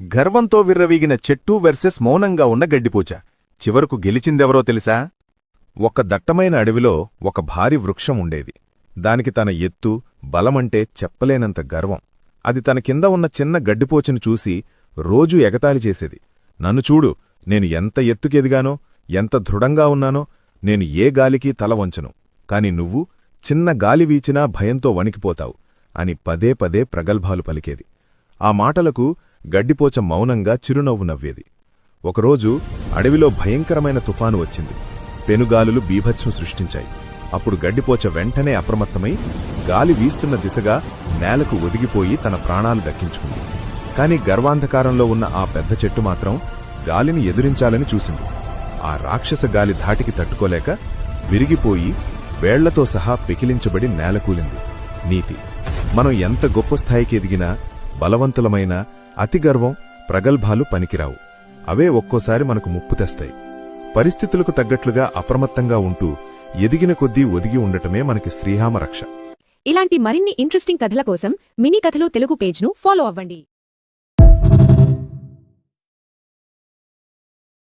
గర్వంతో విర్రవీగిన చెట్టు వెర్సెస్ మౌనంగా ఉన్న గడ్డిపూచ చివరకు గెలిచిందెవరో తెలుసా? ఒక దట్టమైన అడవిలో ఒక భారీ వృక్షం ఉండేది. దానికి తన ఎత్తు, బలమంటే చెప్పలేనంత గర్వం. అది తన కింద ఉన్న చిన్న గడ్డిపోచను చూసి రోజూ ఎగతాళి చేసేది. నన్ను చూడు, నేను ఎంత ఎత్తుకెదిగానో, ఎంత దృఢంగా ఉన్నానో, నేను ఏ గాలికీ తల వంచను. కాని నువ్వు చిన్న గాలి వీచినా భయంతో వణికిపోతావు అని పదే పదే ప్రగల్భాలు పలికేది. ఆ మాటలకు గడ్డిపోచ మౌనంగా చిరునవ్వు నవ్వేది. ఒకరోజు అడవిలో భయంకరమైన తుఫాను వచ్చింది. పెనుగాలులు బీభత్సం సృష్టించాయి. అప్పుడు గడ్డిపోచ వెంటనే అప్రమత్తమై గాలి వీస్తున్న దిశగా నేలకు ఒదిగిపోయి తన ప్రాణాలు దక్కించుకుంది. కాని గర్వాంధకారంలో ఉన్న ఆ పెద్ద చెట్టు మాత్రం గాలిని ఎదురించాలని చూసింది. ఆ రాక్షస గాలి ధాటికి తట్టుకోలేక విరిగిపోయి వేళ్లతో సహా పెకిలించబడి నేలకూలింది. నీతి: మనం ఎంత గొప్ప స్థాయికి ఎదిగినా బలవంతులమైన అతిగర్వం, ప్రగల్భాలు పనికిరావు. అవే ఒక్కోసారి మనకు ముప్పు తెస్తాయి. పరిస్థితులకు తగ్గట్లుగా అప్రమత్తంగా ఉంటూ ఎదిగిన కొద్దీ ఒదిగి ఉండటమే మనకి శ్రీహామ రక్ష. ఇలాంటి మరిన్ని ఇంట్రెస్టింగ్ కథల కోసం మినీ కథలు తెలుగు పేజ్ను ఫాలో అవ్వండి.